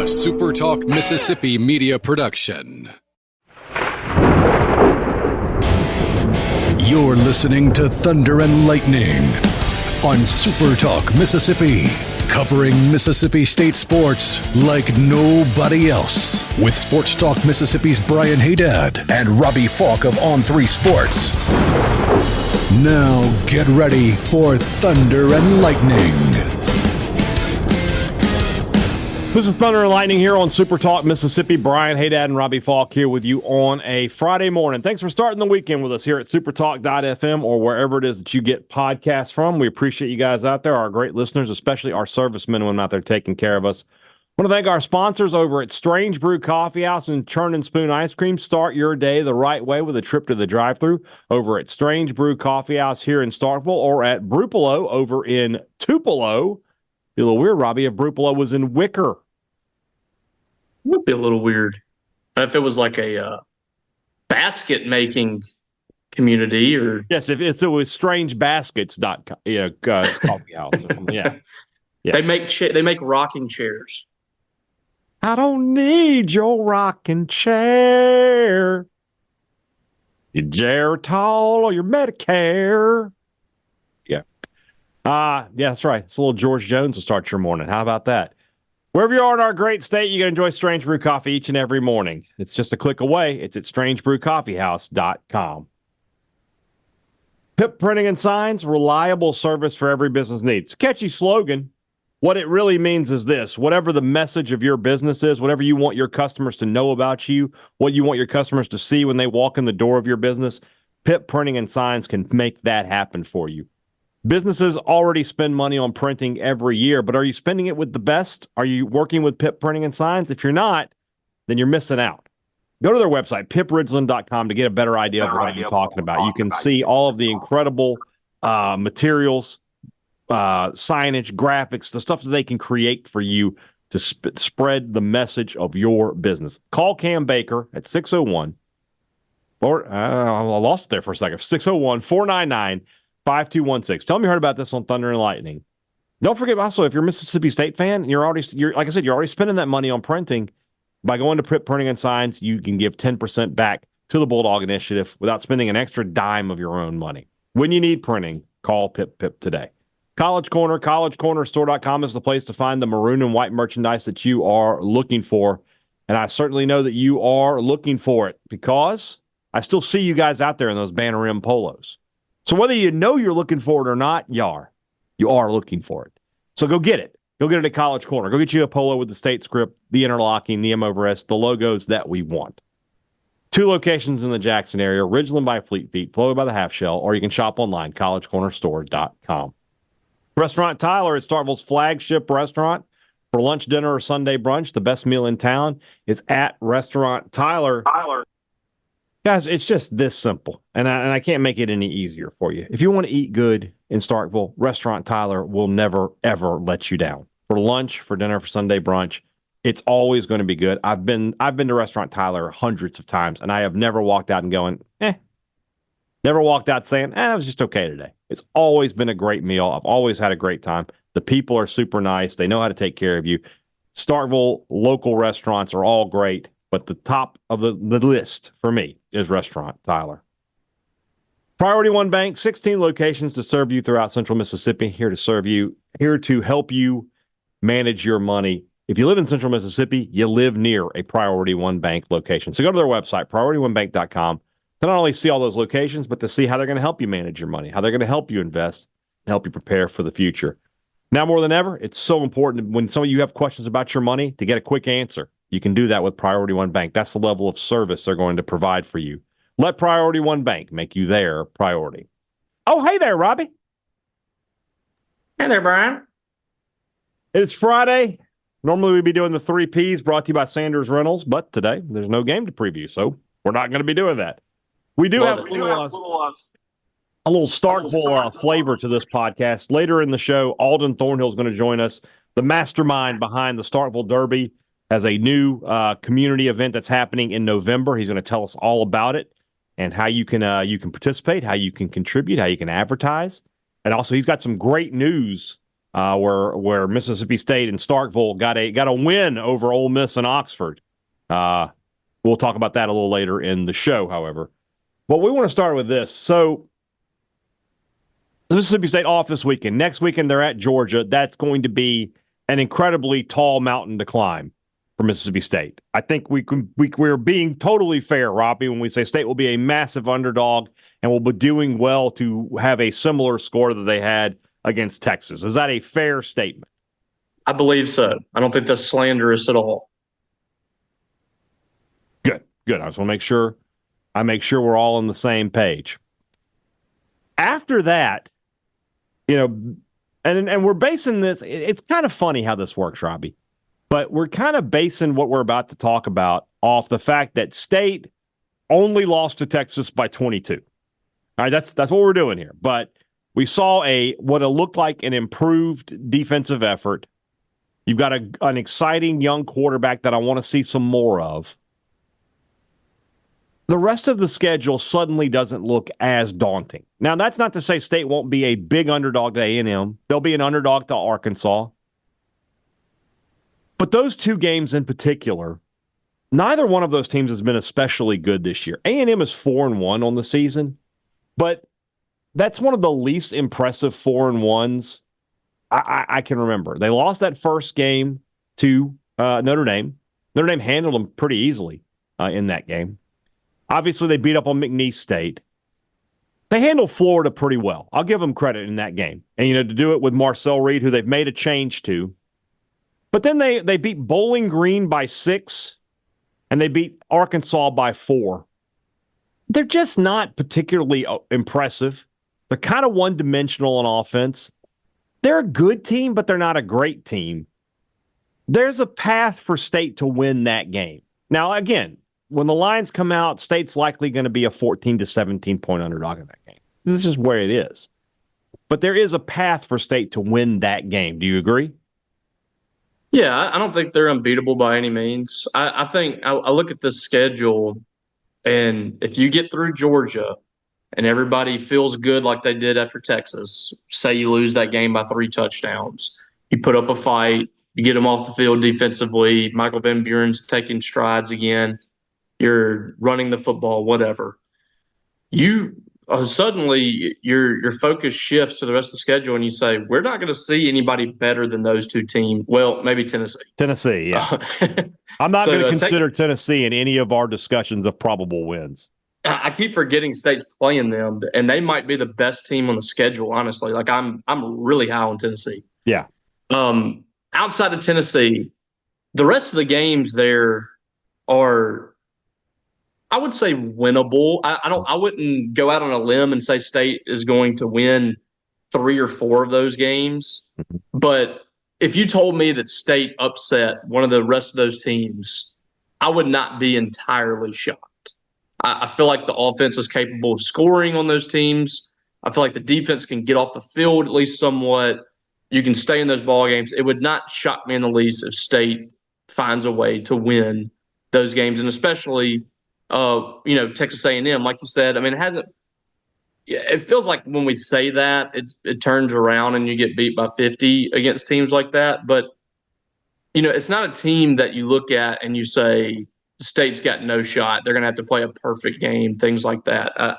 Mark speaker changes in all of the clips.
Speaker 1: SuperTalk Mississippi Media production. You're listening to Thunder and Lightning on SuperTalk Mississippi, covering Mississippi State sports like nobody else. With SportsTalk Mississippi's Brian Hadad and Robbie Faulk of On3 Sports. Now get ready for Thunder and Lightning.
Speaker 2: This is Thunder and Lightning here on SuperTalk Mississippi. Brian Hadad and Robbie Faulk here with you on a Friday morning. Thanks for starting the weekend with us here at supertalk.fm or wherever it is that you get podcasts from. We appreciate you guys out there, our great listeners, especially our servicemen and women out there taking care of us. I want to thank our sponsors over at Strange Brew Coffee House and Churn and Spoon Ice Cream. Start your day the right way with a trip to the drive-thru over at Strange Brew Coffee House here in Starkville or at Brupolo over in Tupelo. Be a little weird, Robbie, if Brupolo was in Wicker.
Speaker 3: Would be a little weird if it was like a basket making community, or
Speaker 2: yes, if it was strangebaskets.com, coffee house. Yeah.
Speaker 3: They make rocking chairs.
Speaker 2: I don't need your rocking chair. Your Geritol or your Medicare. Yeah. Yeah, that's right. It's a little George Jones to start your morning. How about that? Wherever you are in our great state, you can enjoy Strange Brew Coffee each and every morning. It's just a click away. It's at strangebrewcoffeehouse.com. Pip Printing and Signs, reliable service for every business need. It's a catchy slogan. What it really means is this: whatever the message of your business is, whatever you want your customers to know about you, what you want your customers to see when they walk in the door of your business, Pip Printing and Signs can make that happen for you. Businesses already spend money on printing every year, but are you spending it with the best? Are you working with Pip Printing and Signs? If you're not, then you're missing out. Go to their website, pipridgeland.com, to get a better idea of what I'm talking about. You can see all of the incredible materials, signage, graphics, the stuff that they can create for you to spread the message of your business. Call Cam Baker at 601, or I lost it there for a second, 601-499-5216. Tell me you heard about this on Thunder and Lightning. Don't forget also, if you're a Mississippi State fan, you're like I said, you're already spending that money on printing. By going to Pip Printing and Signs, you can give 10% back to the Bulldog Initiative without spending an extra dime of your own money. When you need printing, call Pip today. College Corner, collegecornerstore.com is the place to find the maroon and white merchandise that you are looking for. And I certainly know that you are looking for it because I still see you guys out there in those Banner Rim polos. So whether you know you're looking for it or not, you are looking for it. So go get it. Go get it at College Corner. Go get you a polo with the state script, the interlocking, the M over S, the logos that we want. 2 locations in the Jackson area, Ridgeland by Fleet Feet, Floyd by the Half Shell, or you can shop online, collegecornerstore.com. Restaurant Tyler is Starkville's flagship restaurant for lunch, dinner, or Sunday brunch. The best meal in town is at Restaurant Tyler. Guys, it's just this simple, and I can't make it any easier for you. If you want to eat good in Starkville, Restaurant Tyler will never, ever let you down. For lunch, for dinner, for Sunday brunch, it's always going to be good. I've been to Restaurant Tyler hundreds of times, and I have never walked out and going, Never walked out saying, it was just okay today. It's always been a great meal. I've always had a great time. The people are super nice. They know how to take care of you. Starkville local restaurants are all great. But the top of the list for me is Restaurant Tyler. Priority One Bank, 16 locations to serve you throughout Central Mississippi, here to serve you, here to help you manage your money. If you live in Central Mississippi, you live near a Priority One Bank location. So go to their website, PriorityOneBank.com, to not only see all those locations, but to see how they're going to help you manage your money, how they're going to help you invest, and help you prepare for the future. Now more than ever, it's so important when some of you have questions about your money to get a quick answer. You can do that with Priority One Bank. That's the level of service they're going to provide for you. Let Priority One Bank make you their priority. Oh, hey there, Robbie.
Speaker 3: Hey there, Brian.
Speaker 2: It's Friday. Normally we'd be doing the 3 Ps brought to you by Sanders Rentals, but today there's no game to preview, so we're not going to be doing that. We do have a little Starkville flavor to this podcast. Later in the show, Alden Thornhill is going to join us, the mastermind behind the Starkville Derby, has a new community event that's happening in November. He's going to tell us all about it and how you can participate, how you can contribute, how you can advertise. And also, he's got some great news where Mississippi State and Starkville got a win over Ole Miss and Oxford. We'll talk about that a little later in the show, however. But we want to start with this. So Mississippi State off this weekend. Next weekend, they're at Georgia. That's going to be an incredibly tall mountain to climb for Mississippi State. I think we're being totally fair, Robbie, when we say State will be a massive underdog and will be doing well to have a similar score that they had against Texas. Is that a fair statement?
Speaker 3: I believe so. I don't think that's slanderous at all.
Speaker 2: Good. I just want to make sure we're all on the same page. After that, and we're basing this, it's kind of funny how this works, Robbie, but we're kind of basing what we're about to talk about off the fact that State only lost to Texas by 22. All right, that's what we're doing here. But we saw what it looked like an improved defensive effort. You've got an exciting young quarterback that I want to see some more of. The rest of the schedule suddenly doesn't look as daunting. Now, that's not to say State won't be a big underdog to A&M. They'll be an underdog to Arkansas. But those two games in particular, neither one of those teams has been especially good this year. A&M is 4-1 on the season, but that's one of the least impressive 4-1s I can remember. They lost that first game to Notre Dame. Notre Dame handled them pretty easily in that game. Obviously, they beat up on McNeese State. They handled Florida pretty well. I'll give them credit in that game. And, to do it with Marcel Reed, who they've made a change to. But then they beat Bowling Green by 6, and they beat Arkansas by 4. They're just not particularly impressive. They're kind of one-dimensional on offense. They're a good team, but they're not a great team. There's a path for State to win that game. Now, again, when the lines come out, State's likely going to be a 14 to 17 point underdog in that game. This is where it is. But there is a path for State to win that game. Do you agree?
Speaker 3: Yeah, I don't think they're unbeatable by any means. I think I look at this schedule, and if you get through Georgia and everybody feels good like they did after Texas, say you lose that game by 3 touchdowns, you put up a fight, you get them off the field defensively, Michael Van Buren's taking strides again, you're running the football, whatever. You suddenly your focus shifts to the rest of the schedule, and you say, we're not going to see anybody better than those two teams. Well, maybe Tennessee.
Speaker 2: Tennessee, yeah. I'm not going to consider Tennessee in any of our discussions of probable wins.
Speaker 3: I keep forgetting State's playing them, and they might be the best team on the schedule, honestly. Like, I'm really high on Tennessee.
Speaker 2: Yeah.
Speaker 3: Outside of Tennessee, the rest of the games there are, I would say, winnable. I wouldn't go out on a limb and say State is going to win 3 or 4 of those games. But if you told me that State upset one of the rest of those teams, I would not be entirely shocked. I feel like the offense is capable of scoring on those teams. I feel like the defense can get off the field at least somewhat. You can stay in those ball games. It would not shock me in the least if State finds a way to win those games, and especially Texas A&M, like you said. I mean, it feels like when we say that, it turns around and you get beat by 50 against teams like that. But, it's not a team that you look at and you say, the State's got no shot. They're going to have to play a perfect game, things like that.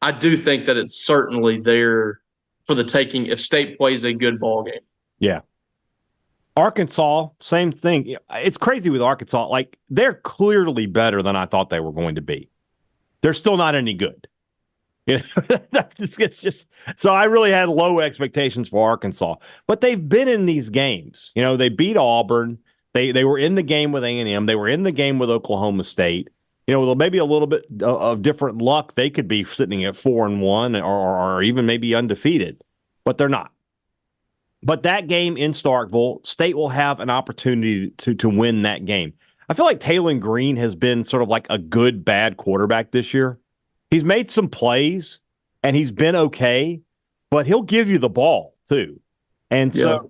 Speaker 3: I do think that it's certainly there for the taking if State plays a good ball game.
Speaker 2: Yeah. Arkansas, same thing. It's crazy with Arkansas. Like, they're clearly better than I thought they were going to be. They're still not any good. It's just so I really had low expectations for Arkansas. But they've been in these games. They beat Auburn. They were in the game with A&M. They were in the game with Oklahoma State. With maybe a little bit of different luck, they could be sitting at 4-1 or even maybe undefeated. But they're not. But that game in Starkville, State will have an opportunity to win that game. I feel like Taylor Green has been sort of like a good, bad quarterback this year. He's made some plays, and he's been okay, but he'll give you the ball, too. And so,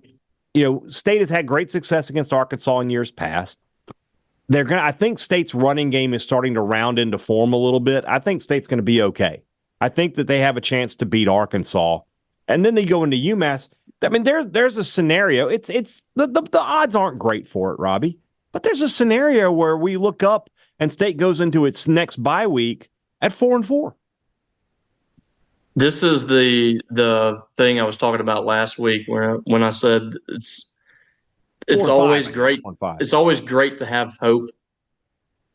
Speaker 2: State has had great success against Arkansas in years past. I think State's running game is starting to round into form a little bit. I think State's going to be okay. I think that they have a chance to beat Arkansas. And then they go into UMass. I mean, there's a scenario. It's the odds aren't great for it, Robbie. But there's a scenario where we look up and State goes into its next bye week at 4-4.
Speaker 3: This is the thing I was talking about last week when I said it's always great. It's always great to have hope.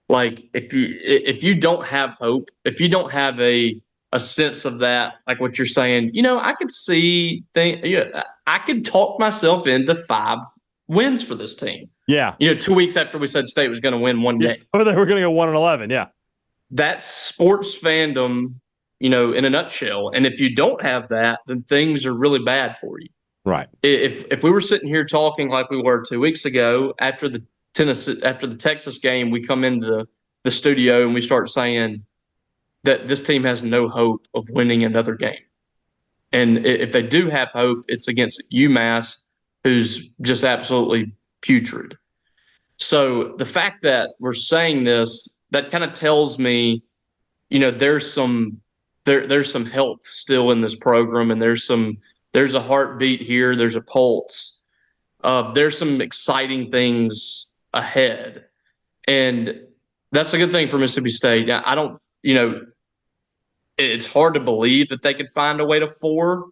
Speaker 3: Like if you don't have hope, if you don't have a sense of that, like what you're saying, I could see I could talk myself into 5 wins for this team.
Speaker 2: Yeah.
Speaker 3: 2 weeks after we said State was going to win one game.
Speaker 2: Or they were going to go 1-11. Yeah.
Speaker 3: That's sports fandom, in a nutshell. And if you don't have that, then things are really bad for you.
Speaker 2: Right.
Speaker 3: If we were sitting here talking like we were 2 weeks ago after the Texas game, we come into the studio and we start saying that this team has no hope of winning another game. And if they do have hope, it's against UMass, who's just absolutely putrid. So the fact that we're saying this, that kind of tells me, there's some health still in this program, and there's a heartbeat here, there's a pulse. There's some exciting things ahead, and that's a good thing for Mississippi State. I don't, it's hard to believe that they could find a way to 4,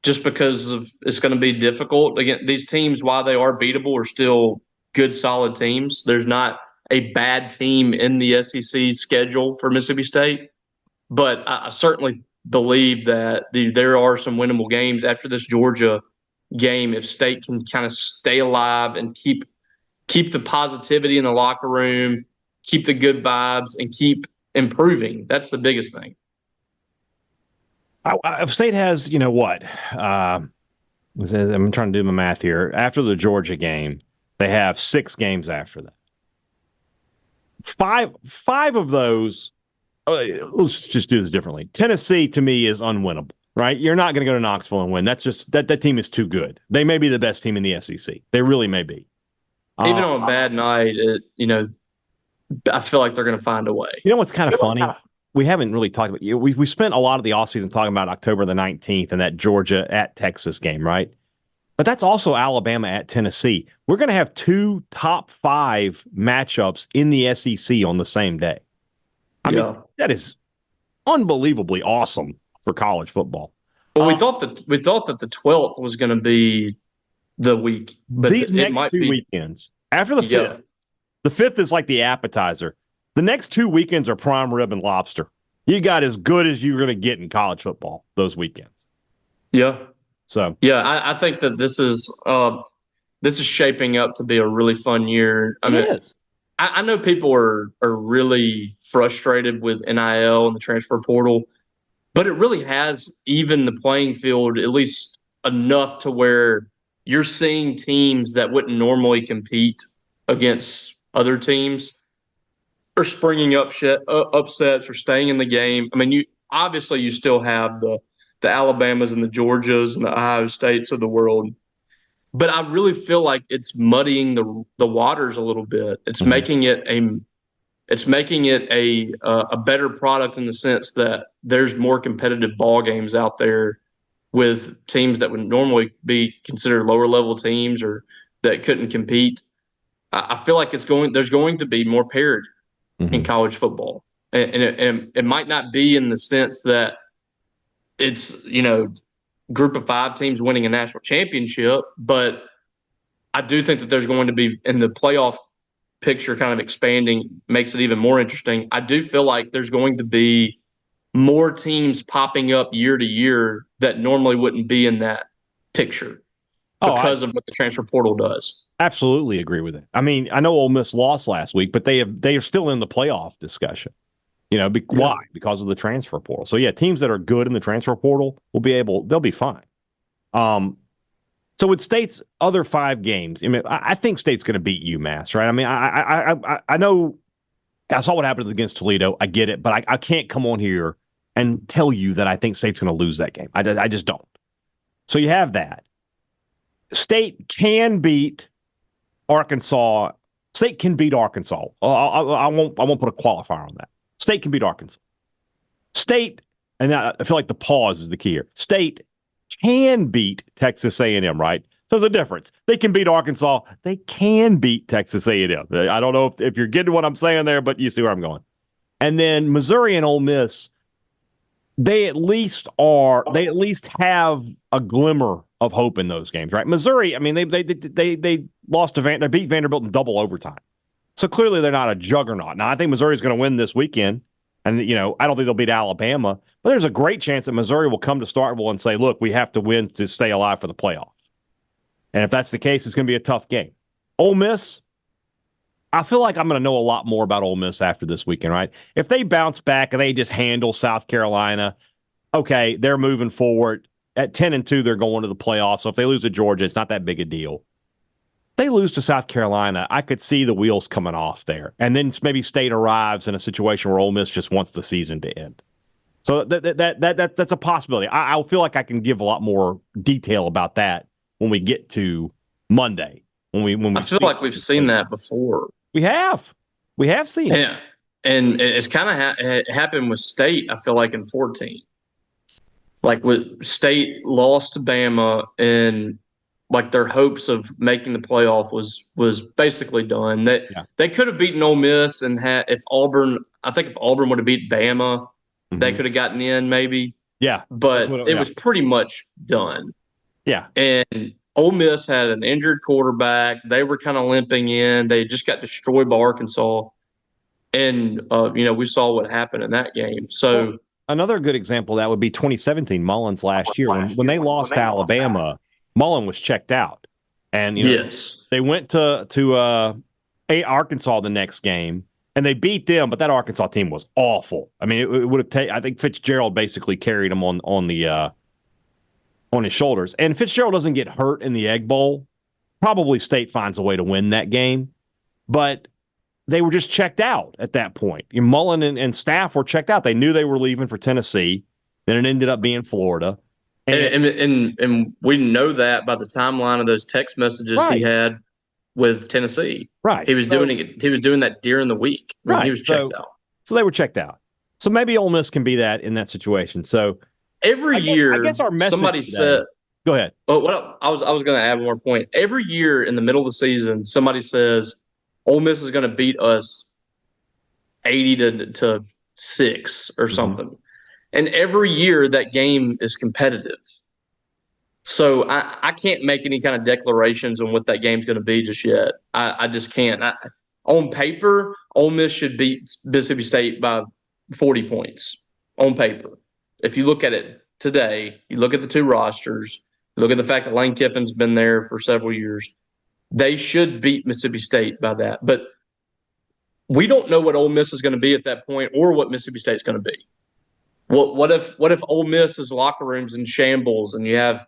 Speaker 3: just because it's going to be difficult. Again, these teams, while they are beatable, are still good, solid teams. There's not a bad team in the SEC schedule for Mississippi State, but I certainly believe that there are some winnable games after this Georgia game if State can kind of stay alive and keep the positivity in the locker room, keep the good vibes, and keep improving. That's the biggest thing.
Speaker 2: State has, what? I'm trying to do my math here. After the Georgia game, they have 6 games after that. Five of those, let's just do this differently. Tennessee, to me, is unwinnable, right? You're not going to go to Knoxville and win. That's just that team is too good. They may be the best team in the SEC. They really may be.
Speaker 3: Even on a bad night, I feel like they're going to find a way.
Speaker 2: You know what's kind of funny? We haven't really talked about – we spent a lot of the offseason talking about October the 19th and that Georgia at Texas game, right? But that's also Alabama at Tennessee. We're going to have 2 top 5 matchups in the SEC on the same day. I mean, that is unbelievably awesome for college football.
Speaker 3: Well, we thought that the 12th was going to be the week, but
Speaker 2: these
Speaker 3: it
Speaker 2: next
Speaker 3: might
Speaker 2: 2
Speaker 3: be
Speaker 2: weekends after the 5th. The 5th is like the appetizer. The next 2 weekends are prime rib and lobster. You got as good as you're going to get in college football those weekends.
Speaker 3: Yeah.
Speaker 2: So
Speaker 3: I think that this is shaping up to be a really fun year.
Speaker 2: It is.
Speaker 3: I know people are really frustrated with NIL and the transfer portal, but it really has even the playing field at least enough to where you're seeing teams that wouldn't normally compete against other teams are springing up upsets or staying in the game. I mean, you still have the Alabamas and the Georgias and the Ohio States of the world, but I really feel like it's muddying the waters a little bit. It's making it a better product in the sense that there's more competitive ball games out there with teams that would normally be considered lower level teams or that couldn't compete. I feel like there's going to be more parity in college football, and it might not be in the sense that it's group of 5 teams winning a national championship, but I do think that there's going to be, in the playoff picture kind of expanding, makes it even more interesting. I do feel like there's going to be more teams popping up year to year that normally wouldn't be in that picture because of what the transfer portal does.
Speaker 2: Absolutely agree with it. I mean, I know Ole Miss lost last week, but they are still in the playoff discussion. Why? Because of the transfer portal. So, teams that are good in the transfer portal they'll be fine. So with State's other 5 games, I think State's going to beat UMass, right? I mean, I know I saw what happened against Toledo. I get it, but I can't come on here and tell you that I think State's going to lose that game. I just don't. So you have that. State can beat Arkansas. State can beat Arkansas. I won't put a qualifier on that. State can beat Arkansas. State, and I feel like the pause is the key here. State can beat Texas A&M, right? So there's a difference. They can beat Arkansas. They can beat Texas A&M. I don't know if you're getting what I'm saying there, but you see where I'm going. And then Missouri and Ole Miss, they at least have a glimmer of hope in those games, right? Missouri, I mean, they lost to they beat Vanderbilt in double overtime. So clearly they're not a juggernaut. Now, I think Missouri is going to win this weekend. And, I don't think they'll beat Alabama. But there's a great chance that Missouri will come to Starkville and say, look, we have to win to stay alive for the playoff. And if that's the case, it's going to be a tough game. Ole Miss, I feel like I'm going to know a lot more about Ole Miss after this weekend, right? If they bounce back and they just handle South Carolina, okay, they're moving forward. At 10-2, they're going to the playoffs. So if they lose to Georgia, it's not that big a deal. They lose to South Carolina, I could see the wheels coming off there. And then maybe State arrives in a situation where Ole Miss just wants the season to end. So that's a possibility. I feel like I can give a lot more detail about that when we get to Monday. When we
Speaker 3: I feel like we've seen that before.
Speaker 2: We have seen it.
Speaker 3: Yeah, and it's kind of happened with State, I feel like, in 14. Like with State lost to Bama, and like their hopes of making the playoff was basically done. They could have beaten Ole Miss, and if Auburn would have beat Bama, they could have gotten in maybe.
Speaker 2: Yeah,
Speaker 3: but it was pretty much done.
Speaker 2: Yeah,
Speaker 3: and Ole Miss had an injured quarterback. They were kind of limping in. They just got destroyed by Arkansas, and we saw what happened in that game. So.
Speaker 2: Well, another good example of that would be 2017 Mullins last year when they lost to Alabama. Mullen was checked out, and
Speaker 3: yes,
Speaker 2: they went to Arkansas the next game, and they beat them. But that Arkansas team was awful. I mean, it would have taken. I think Fitzgerald basically carried them on his shoulders. And Fitzgerald doesn't get hurt in the Egg Bowl. Probably State finds a way to win that game, but they were just checked out at that point. Mullen and staff were checked out. They knew they were leaving for Tennessee. Then it ended up being Florida.
Speaker 3: And we know that by the timeline of those text messages he had with Tennessee.
Speaker 2: Right.
Speaker 3: He was doing that during the week when he was checked out.
Speaker 2: So they were checked out. So maybe Ole Miss can be that in that situation. So
Speaker 3: every year,
Speaker 2: I guess our message
Speaker 3: somebody said.
Speaker 2: Go ahead.
Speaker 3: Oh, I was going to add one more point. Every year in the middle of the season, somebody says Ole Miss is going to beat us 80 to 6 or something. And every year that game is competitive. So I can't make any kind of declarations on what that game's going to be just yet. I just can't. On paper, Ole Miss should beat Mississippi State by 40 points on paper. If you look at it today, you look at the two rosters, you look at the fact that Lane Kiffin's been there for several years, they should beat Mississippi State by that. But we don't know what Ole Miss is going to be at that point or what Mississippi State's going to be. What if Ole Miss's locker room's in shambles and you have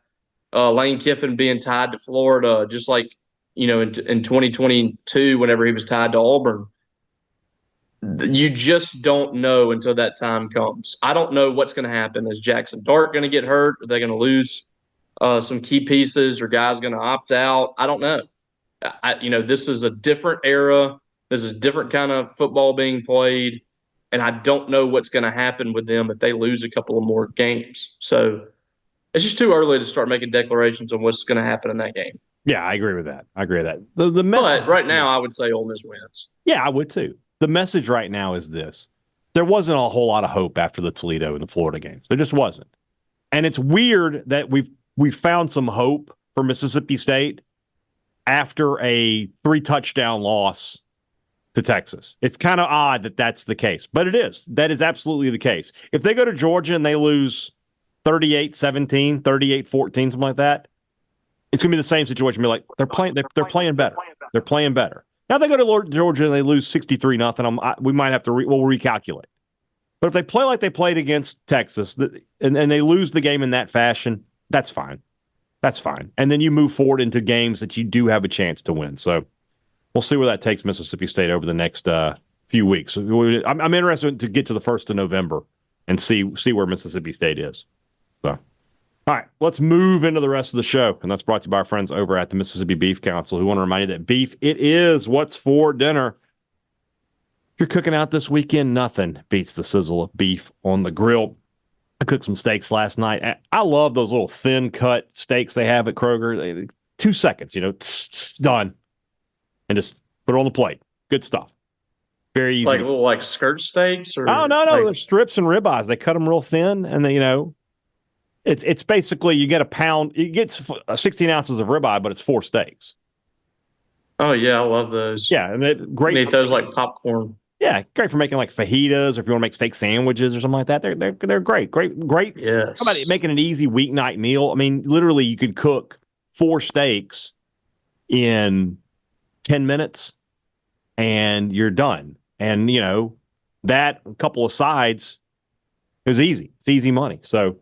Speaker 3: Lane Kiffin being tied to Florida, just like in 2022 whenever he was tied to Auburn? You just don't know until that time comes. I don't know what's going to happen. Is Jackson Dart going to get hurt? Are they going to lose some key pieces? Or guys going to opt out? I don't know. This is a different era. This is a different kind of football being played. And I don't know what's going to happen with them if they lose a couple of more games. So it's just too early to start making declarations on what's going to happen in that game.
Speaker 2: Yeah, I agree with that.
Speaker 3: But right now, I would say Ole Miss wins.
Speaker 2: Yeah, I would too. The message right now is this. There wasn't a whole lot of hope after the Toledo and the Florida games. There just wasn't. And it's weird that we've found some hope for Mississippi State after a 3-touchdown loss to Texas. It's kind of odd that that's the case, but it is. That is absolutely the case. If they go to Georgia and they lose 38-17, 38-14, something like that, it's going to be the same situation. Be like, they're playing better. They're playing better. Now they go to Georgia and they lose 63-0. We might have to we'll recalculate. But if they play like they played against Texas and they lose the game in that fashion, that's fine. That's fine. And then you move forward into games that you do have a chance to win. So we'll see where that takes Mississippi State over the next few weeks. I'm interested to get to the 1st of November and see where Mississippi State is. So, all right, let's move into the rest of the show. And that's brought to you by our friends over at the Mississippi Beef Council, who want to remind you that beef, it is what's for dinner. If you're cooking out this weekend, nothing beats the sizzle of beef on the grill. I cooked some steaks last night. I love those little thin cut steaks they have at Kroger. 2 seconds, done. And just put it on the plate. Good stuff. Very easy.
Speaker 3: Like little like skirt steaks or
Speaker 2: no. They're strips and ribeyes. They cut them real thin, and it's basically you get a pound. You get 16 ounces of ribeye, but it's 4 steaks.
Speaker 3: Oh yeah, I love those.
Speaker 2: Yeah, and they're great.
Speaker 3: Eat those like popcorn.
Speaker 2: Yeah, great for making like fajitas, or if you want to make steak sandwiches or something like that. They're great.
Speaker 3: Yes.
Speaker 2: How about making an easy weeknight meal? I mean, literally, you could cook 4 steaks in 10 minutes, and you're done. And that a couple of sides is easy. It's easy money. So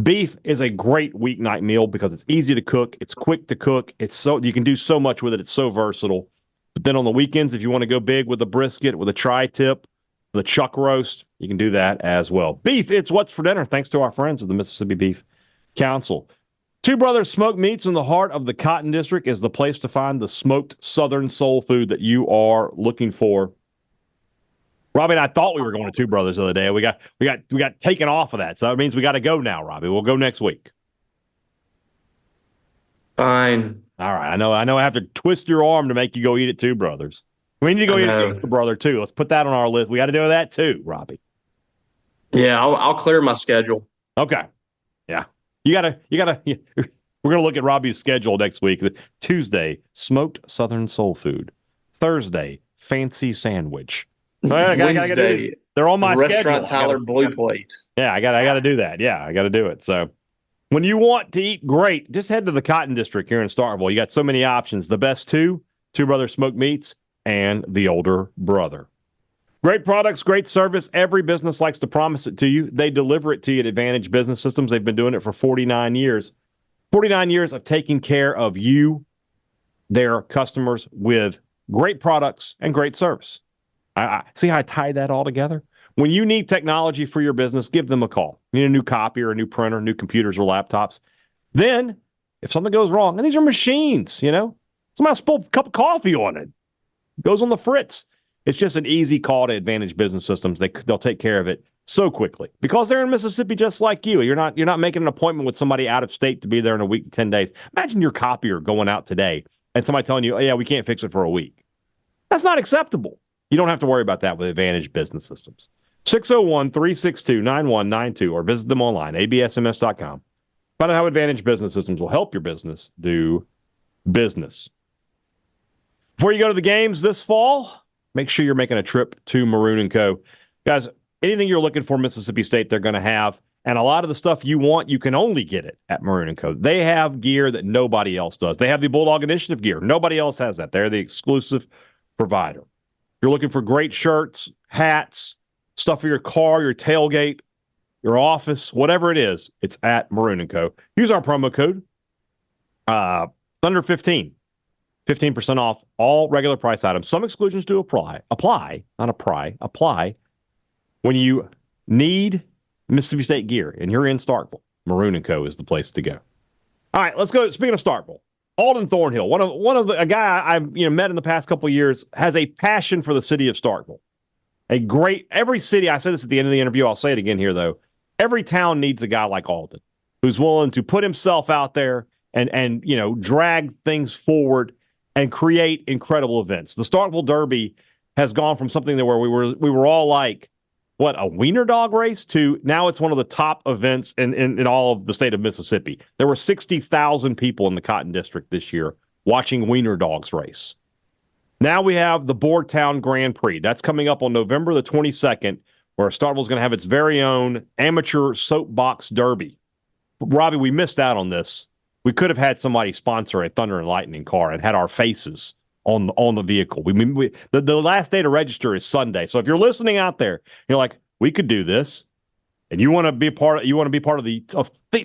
Speaker 2: beef is a great weeknight meal because it's easy to cook. It's quick to cook. You can do so much with it. It's so versatile. But then on the weekends, if you want to go big with a brisket, with a tri-tip, with a chuck roast, you can do that as well. Beef, it's what's for dinner, thanks to our friends at the Mississippi Beef Council. Two Brothers Smoked Meats in the heart of the Cotton District is the place to find the smoked Southern soul food that you are looking for. Robbie and I thought we were going to Two Brothers the other day. We got taken off of that, so it means we got to go now, Robbie. We'll go next week.
Speaker 3: Fine.
Speaker 2: All right. I know. I have to twist your arm to make you go eat at Two Brothers. We need to go eat at Two Brother too. Let's put that on our list. We got to do that too, Robbie.
Speaker 3: Yeah, I'll clear my schedule.
Speaker 2: Okay. Yeah. You gotta. We're gonna look at Robbie's schedule next week. Tuesday, smoked Southern soul food. Thursday, fancy sandwich.
Speaker 3: Wednesday,
Speaker 2: they're on my
Speaker 3: restaurant
Speaker 2: schedule.
Speaker 3: Tyler Blue Plate.
Speaker 2: Yeah, I got to do that. Yeah, I got to do it. So when you want to eat great, just head to the Cotton District here in Starkville. You got so many options. The best Two Brothers Smoked Meats, and the older brother. Great products, great service. Every business likes to promise it to you. They deliver it to you at Advantage Business Systems. They've been doing it for 49 years. 49 years of taking care of you, their customers, with great products and great service. I see how I tie that all together? When you need technology for your business, give them a call. You need a new copier, a new printer, new computers or laptops. Then, if something goes wrong, and these are machines, somebody spilled a cup of coffee on it. It goes on the fritz. It's just an easy call to Advantage Business Systems. They'll take care of it so quickly because they're in Mississippi just like you. You're not making an appointment with somebody out of state to be there in a week to 10 days. Imagine your copier going out today and somebody telling you, oh, yeah, we can't fix it for a week. That's not acceptable. You don't have to worry about that with Advantage Business Systems. 601-362-9192 or visit them online, absms.com. Find out how Advantage Business Systems will help your business do business. Before you go to the games this fall, make sure you're making a trip to Maroon & Co. Guys, anything you're looking for Mississippi State, they're going to have. And a lot of the stuff you want, you can only get it at Maroon & Co. They have gear that nobody else does. They have the Bulldog Initiative gear. Nobody else has that. They're the exclusive provider. You're looking for great shirts, hats, stuff for your car, your tailgate, your office, whatever it is, it's at Maroon & Co. Use our promo code Thunder15. 15% off all regular price items. Some exclusions do apply when you need Mississippi State gear and you're in Starkville. Maroon & Co. is the place to go. All right, let's go. Speaking of Starkville, Alden Thornhill, a guy I've met in the past couple of years, has a passion for the city of Starkville. Every city, I said this at the end of the interview, I'll say it again here though, every town needs a guy like Alden who's willing to put himself out there and drag things forward and create incredible events. The Starkville Derby has gone from something where we were all like, what, a wiener dog race, to now it's one of the top events in all of the state of Mississippi. There were 60,000 people in the Cotton District this year watching wiener dogs race. Now we have the Boardtown Grand Prix. That's coming up on November the 22nd, where Starkville's going to have its very own amateur soapbox derby. Robbie, we missed out on this. We could have had somebody sponsor a Thunder and Lightning car and had our faces on the vehicle. The last day to register is Sunday. So if you're listening out there, you're like, we could do this, and you want to be part of the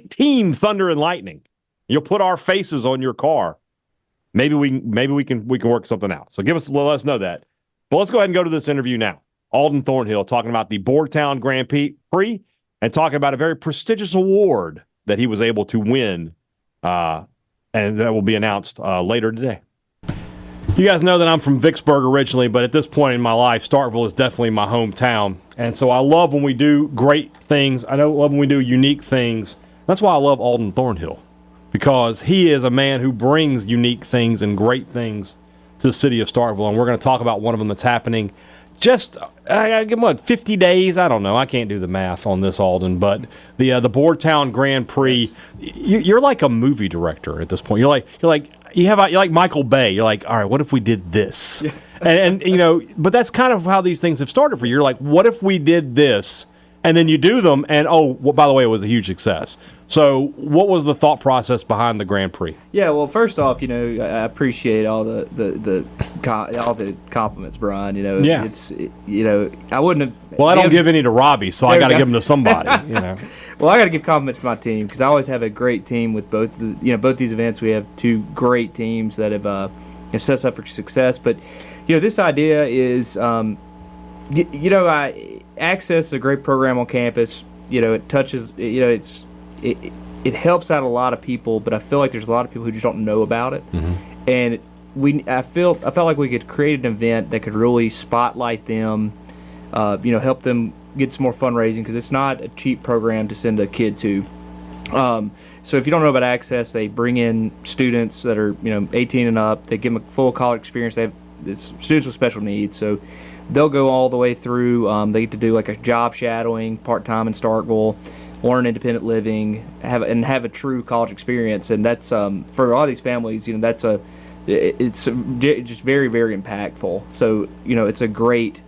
Speaker 2: team Thunder and Lightning. You'll put our faces on your car. Maybe we can work something out. So let us know that. But let's go ahead and go to this interview now. Alden Thornhill talking about the Boardtown Grand Prix and talking about a very prestigious award that he was able to win. And that will be announced later today. You guys know that I'm from Vicksburg originally, but at this point in my life, Starkville is definitely my hometown. And so I love when we do great things. Love when we do unique things. That's why I love Alden Thornhill, because he is a man who brings unique things and great things to the city of Starkville. And we're going to talk about one of them that's happening just, I give him 50 days? I don't know. I can't do the math on this, Alden. But the Boardtown Grand Prix, you're like a movie director at this point. You're like Michael Bay. You're like, all right, what if we did this? Yeah. and but that's kind of how these things have started for you. You're like, what if we did this? And then you do them, and by the way, it was a huge success. So what was the thought process behind the Grand Prix?
Speaker 4: Yeah, well, first off, I appreciate all the compliments, Brian. I wouldn't have.
Speaker 2: Well, I don't give any to Robbie, so I got to give them to somebody.
Speaker 4: Well, I got to give compliments to my team because I always have a great team with both these events. We have two great teams that have set us up for success. But this idea is, Access is a great program on campus. It touches. It helps out a lot of people, but I feel like there's a lot of people who just don't know about it. Mm-hmm. And I felt like we could create an event that could really spotlight them, help them get some more fundraising because it's not a cheap program to send a kid to. So if you don't know about Access, they bring in students that are 18 and up. They give them a full college experience. They have students with special needs, so they'll go all the way through. They get to do like a job shadowing part-time in Starkville, learn independent living, have a true college experience, and that's for a lot of these families. It's just very, very impactful. So it's a great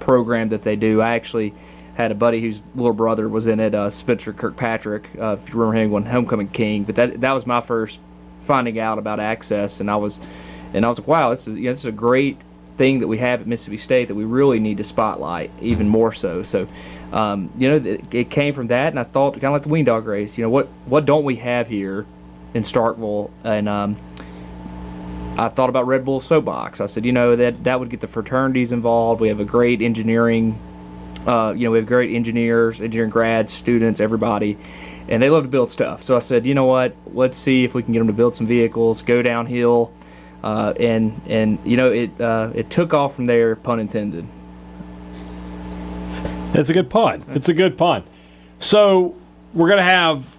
Speaker 4: program that they do. I actually had a buddy whose little brother was in it, Spencer Kirkpatrick. If you remember him, won Homecoming King. But that was my first finding out about Access, and I was like, wow, this is a great thing that we have at Mississippi State that we really need to spotlight even more so. So, it came from that, and I thought kind of like the Wing Dog race. What don't we have here in Starkville? And I thought about Red Bull Soapbox. I said, that would get the fraternities involved. We have a great engineering. We have great engineers, engineering grads, students, everybody, and they love to build stuff. So I said, you know what? Let's see if we can get them to build some vehicles, go downhill. It took off from there, pun intended.
Speaker 2: It's a good pun. It's a good pun. So we're going to have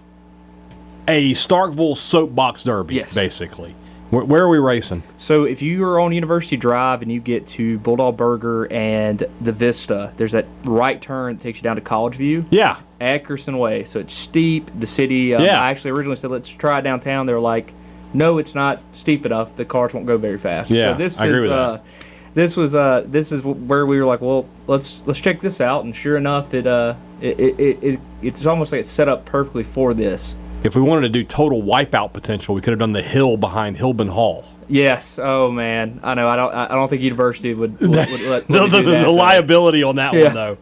Speaker 2: a Starkville Soapbox Derby,
Speaker 4: yes.
Speaker 2: Basically. Where are we racing?
Speaker 4: So if you are on University Drive and you get to Bulldog Burger and the Vista, there's that right turn that takes you down to College View.
Speaker 2: Yeah.
Speaker 4: Ackerson Way. So it's steep. The city, I actually originally said, let's try downtown. They were like, no, it's not steep enough. The cars won't go very fast.
Speaker 2: Yeah,
Speaker 4: so
Speaker 2: I agree with that.
Speaker 4: This is where we were like, well, let's check this out. And sure enough, it's almost like it's set up perfectly for this.
Speaker 2: If we wanted to do total wipeout potential, we could have done the hill behind Hilbin Hall.
Speaker 4: Yes. Oh man, I know. I don't think University would let
Speaker 2: the liability on that one though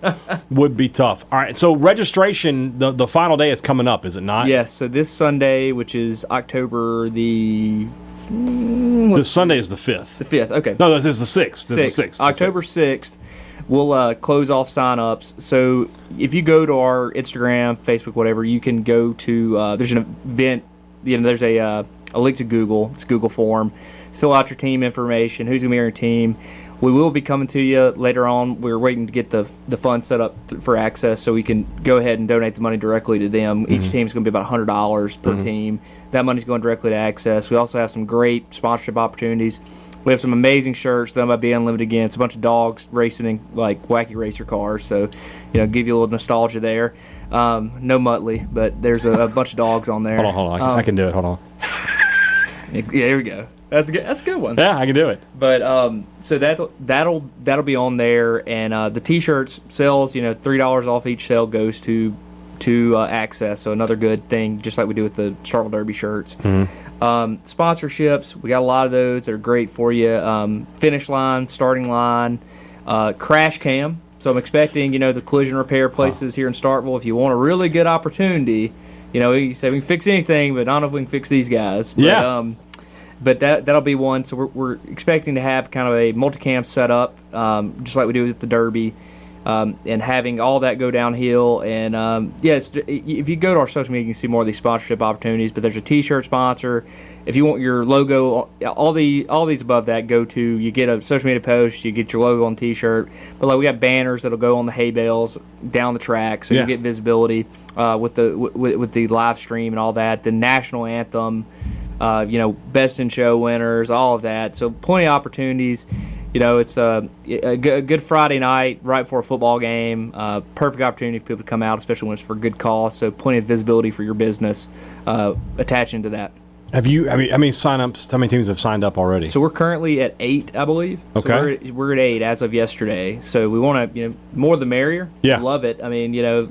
Speaker 2: would be tough. All right. So registration, the final day is coming up, is it not?
Speaker 4: Yes. So this Sunday, which is October the.
Speaker 2: This Sunday is the 5th.
Speaker 4: The 5th. Okay.
Speaker 2: No, this is the 6th. This is the 6th.
Speaker 4: October 6th. We'll close off sign-ups. So if you go to our Instagram, Facebook, whatever, you can go to there's an event. There's a link to Google. It's a Google form. Fill out your team information. Who's going to be on your team? We will be coming to you later on. We're waiting to get the fund set up for Access so we can go ahead and donate the money directly to them. Mm-hmm. Each team is going to be about $100 per team. That money's going directly to Access. We also have some great sponsorship opportunities. We have some amazing shirts done by Be Unlimited again. It's a bunch of dogs racing in like wacky racer cars. So, give you a little nostalgia there. No Muttley, but there's a bunch of dogs on there.
Speaker 2: Hold on. I can do it. Hold on.
Speaker 4: Yeah, here we go. That's a good one.
Speaker 2: Yeah, I can do it.
Speaker 4: But so that'll be on there, and the T-shirts sales, $3 off each sale goes to Access. So another good thing, just like we do with the Starkville Derby shirts. Mm-hmm. Sponsorships, we got a lot of those that are great for you. Finish line, starting line, crash cam. So I'm expecting, the collision repair places here in Starkville. If you want a really good opportunity, you say we can fix anything, but I don't know if we can fix these guys. But,
Speaker 2: yeah.
Speaker 4: But that'll be one. So we're expecting to have kind of a multicam setup, just like we do with the Derby. and having all that go downhill. And if you go to our social media, you can see more of these sponsorship opportunities. But there's a T-shirt sponsor. If you want your logo, all these above that go to. You get a social media post, you get your logo on T-shirt. But like we got banners that'll go on the hay bales down the track, so you get visibility with the live stream and all that. The national anthem, best in show winners, all of that. So plenty of opportunities. It's a good Friday night right before a football game. Perfect opportunity for people to come out, especially when it's for good cause. So plenty of visibility for your business attaching to that.
Speaker 2: Have you? How many sign-ups? How many teams have signed up already?
Speaker 4: So we're currently at 8, I believe.
Speaker 2: Okay.
Speaker 4: So we're at 8 as of yesterday. So we want to, more the merrier.
Speaker 2: Yeah.
Speaker 4: Love it.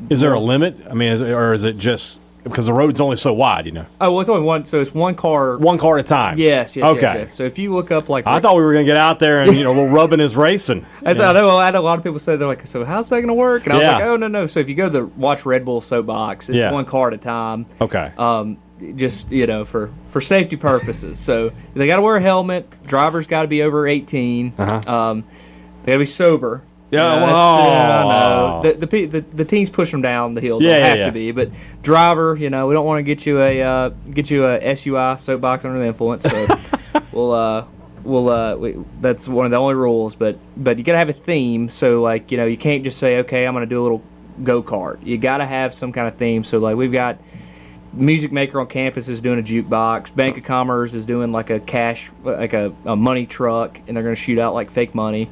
Speaker 2: Is there a limit? Or is it just because the road's only so wide?
Speaker 4: Oh, well, it's only one. So it's one car.
Speaker 2: One car at a time.
Speaker 4: Yes.
Speaker 2: Okay.
Speaker 4: Yes. So if you look up
Speaker 2: I thought we were going to get out there and a little rubbing is racing.
Speaker 4: I know. I had a lot of people say they're like, so how's that going to work? And I was like, oh no. So if you go to watch Red Bull soapbox, it's one car at a time.
Speaker 2: Okay.
Speaker 4: Just for safety purposes. So they got to wear a helmet. Drivers got to be over 18. They got to be sober.
Speaker 2: Yeah,
Speaker 4: the teams push them down the hill. Don't have to be, but driver, we don't want to get you a SUI, soapbox under the influence. So that's one of the only rules. But you gotta have a theme. So you can't just say, okay, I'm gonna do a little go kart. You gotta have some kind of theme. So we've got Music Maker on campus is doing a jukebox. Bank of Commerce is doing like a cash, like a money truck, and they're gonna shoot out like fake money.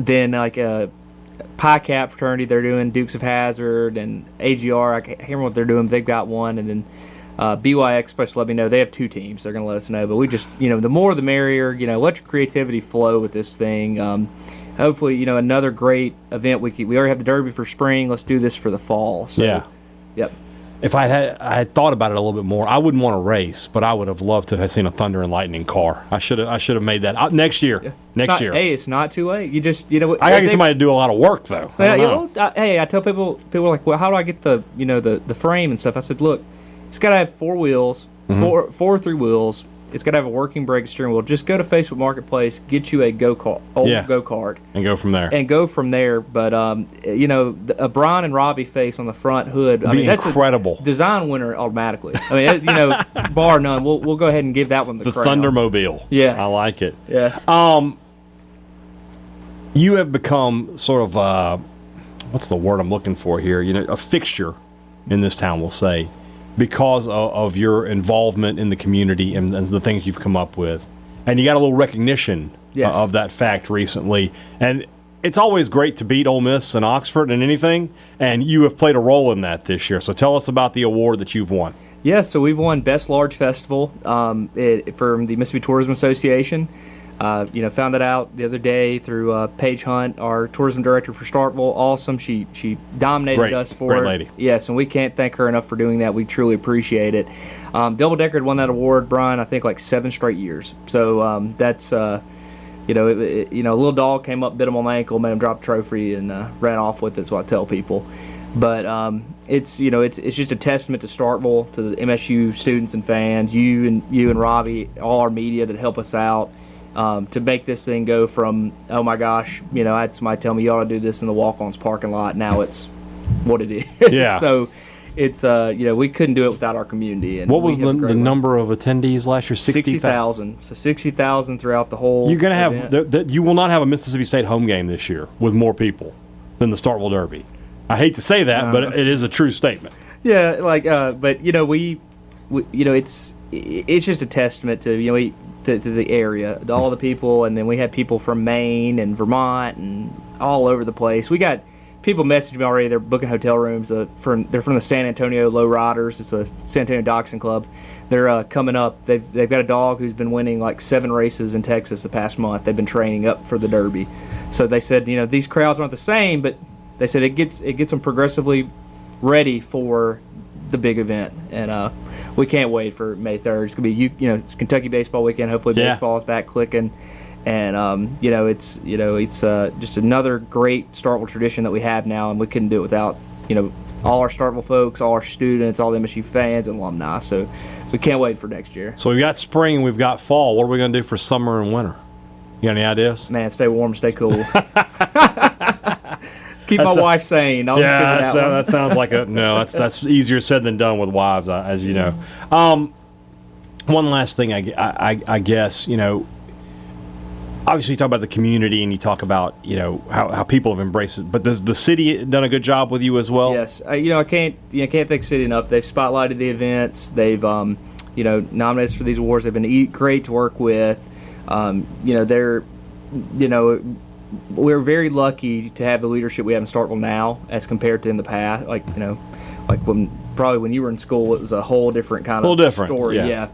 Speaker 4: Then a Pi Cap fraternity, they're doing Dukes of Hazzard, and AGR, I can't remember what they're doing. They've got one, and then BYX supposed to let me know. They have 2 teams. They're going to let us know. But we just, the more the merrier. Let your creativity flow with this thing. Hopefully, another great event. We already have the Derby for spring. Let's do this for the fall. So,
Speaker 2: yeah.
Speaker 4: Yep.
Speaker 2: If I had thought about it a little bit more, I wouldn't want to race, but I would have loved to have seen a Thunder and Lightning car. I should have made that next year.
Speaker 4: Yeah.
Speaker 2: Next year.
Speaker 4: Hey, it's not too late. You just
Speaker 2: I gotta get somebody to do a lot of work though.
Speaker 4: I tell people are like, well, how do I get the the frame and stuff? I said, look, it's got to have 4 wheels, 4 or 3 wheels. It's got to have a working brake steering wheel. Just go to Facebook Marketplace, get you a go-kart, go-kart.
Speaker 2: And go from there.
Speaker 4: But, a Brian and Robbie face on the front hood.
Speaker 2: That's incredible.
Speaker 4: A design winner automatically. Bar none. We'll go ahead and give that one the crown.
Speaker 2: Thundermobile.
Speaker 4: Yes.
Speaker 2: I like it.
Speaker 4: Yes.
Speaker 2: You have become sort of, what's the word I'm looking for here? A fixture in this town, we'll say, because of your involvement in the community and the things you've come up with. And you got a little recognition of that fact recently. And it's always great to beat Ole Miss and Oxford and anything, and you have played a role in that this year. So tell us about the award that you've won.
Speaker 4: Yeah, so we've won Best Large Festival from the Mississippi Tourism Association. Found that out the other day through Paige Hunt, our tourism director for Starkville. Awesome. She dominated us for
Speaker 2: great
Speaker 4: it.
Speaker 2: Lady.
Speaker 4: Yes, and we can't thank her enough for doing that. We truly appreciate it. Double Decker had won that award, Brian, I think like 7 straight years. So that's a little dog came up, bit him on the ankle, made him drop a trophy, and ran off with it. So I tell people. But it's just a testament to Starkville, to the MSU students and fans, you and Robbie, all our media that help us out. To make this thing go from, oh my gosh, I had somebody tell me you ought to do this in the walk-ons parking lot. Now it's what it is.
Speaker 2: Yeah.
Speaker 4: So it's, we couldn't do it without our community. And
Speaker 2: what was the number of attendees last year?
Speaker 4: 60,000. So 60,000 throughout the whole.
Speaker 2: You're going to have, you will not have a Mississippi State home game this year with more people than the Starkville Derby. I hate to say that, but it is a true statement.
Speaker 4: Yeah, but we it's just a testament to to the area, to all the people, and then we had people from Maine and Vermont and all over the place. We got people messaging me already. They're booking hotel rooms. They're from the San Antonio Low Riders. It's a San Antonio Dachshund Club. They're coming up. They've got a dog who's been winning like 7 races in Texas the past month. They've been training up for the Derby. So they said, these crowds aren't the same, but they said it gets them progressively ready for the big event, and we can't wait for May 3rd. It's gonna be it's Kentucky baseball weekend. Hopefully baseball is back clicking, and it's just another great Starkville tradition that we have now, and we couldn't do it without all our Starkville folks, all our students, all the MSU fans and alumni. So we can't wait for next year.
Speaker 2: So we've got spring and we've got fall. What are we gonna do for summer and winter? You got any ideas?
Speaker 4: Man, stay warm, stay cool. Keep my wife sane.
Speaker 2: Yeah, that sounds like that's easier said than done with wives, as you know. One last thing, I guess, obviously you talk about the community and you talk about, how people have embraced it, but does the city done a good job with you as well?
Speaker 4: Yes. I can't thank City enough. They've spotlighted the events. They've, nominated us for these awards. They've been great to work with. They're, we're very lucky to have the leadership we have in Starkville now as compared to in the past. Like when you were in school, it was a whole different kind of story. Yeah.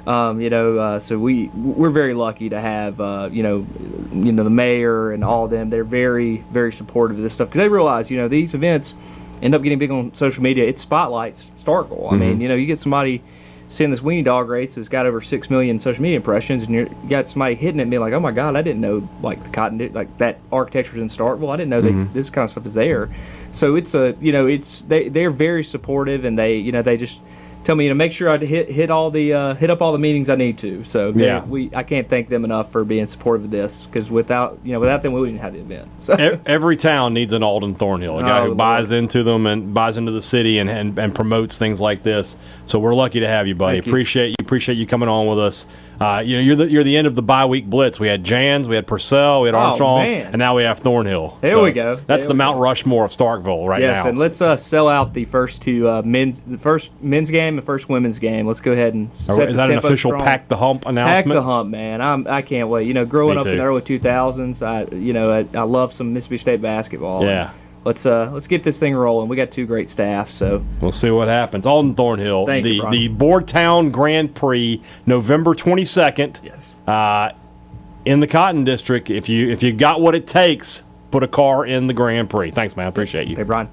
Speaker 4: So we're very lucky to have, the mayor and all of them. They're very, very supportive of this stuff because they realize, these events end up getting big on social media. It spotlights Starkville. I mean, you get somebody seeing this weenie dog race that's got over 6 million social media impressions, and you got somebody hitting it and being like, oh my God, I didn't know like the cotton, like that architecture's in Starkville. I didn't know this kind of stuff is there. So it's they're very supportive, and they just tell me, make sure I hit up all the meetings I need to. So I can't thank them enough for being supportive of this because without them, we wouldn't have the event. So
Speaker 2: every town needs an Alden Thornhill, a guy who buys into them and buys into the city and promotes things like this. So we're lucky to have you, buddy. Appreciate you coming on with us. You're the end of the bye-week blitz. We had Jans, we had Purcell, we had Armstrong, and now we have Thornhill.
Speaker 4: There we go.
Speaker 2: That's the Mount Rushmore of Starkville now.
Speaker 4: Yes, and let's sell out the first two the first men's game and first women's game. Let's go ahead and set
Speaker 2: Is that an official strong. Pack the Hump announcement?
Speaker 4: Pack the Hump, man. I can't wait. Growing up in the early 2000s, I love some Mississippi State basketball.
Speaker 2: Yeah.
Speaker 4: Let's get this thing rolling. We got two great staff, so
Speaker 2: we'll see what happens. Alden Thornhill, the Boardtown Grand Prix, November 22nd.
Speaker 4: Yes.
Speaker 2: In the Cotton District. If you got what it takes, put a car in the Grand Prix. Thanks, man. I appreciate you.
Speaker 4: Hey, Brian.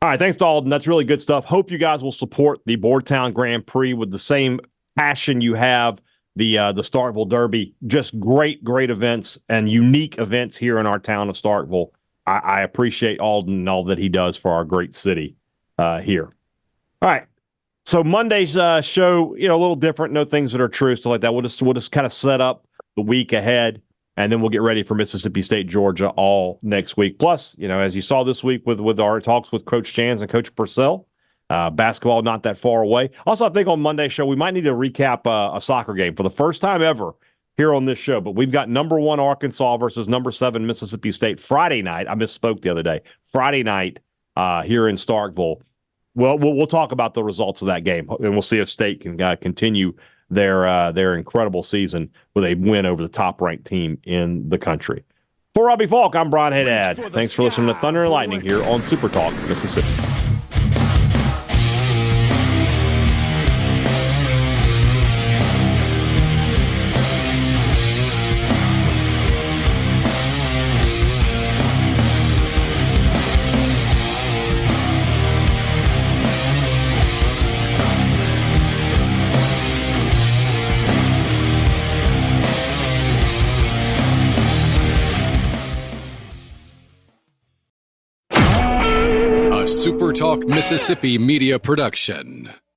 Speaker 2: All right, thanks to Alden. That's really good stuff. Hope you guys will support the Boardtown Grand Prix with the same passion you have the Starkville Derby. Just great events and unique events here in our town of Starkville. I appreciate Alden and all that he does for our great city here. All right. So Monday's show, a little different. No things that are true, stuff like that. We'll just kind of set up the week ahead, and then we'll get ready for Mississippi State, Georgia all next week. Plus, as you saw this week with our talks with Coach Jans and Coach Purcell, basketball not that far away. Also, I think on Monday's show, we might need to recap a soccer game for the first time ever here on this show. But we've got number 1 Arkansas versus number 7 Mississippi State Friday night. I misspoke the other day. Friday night here in Starkville. Well, we'll talk about the results of that game, and we'll see if State can continue their incredible season with a win over the top-ranked team in the country. For Robbie Faulk, I'm Brian Hadad. Thanks for listening to Thunder and Lightning here on SuperTalk Mississippi.
Speaker 1: SuperTalk Mississippi Media Production.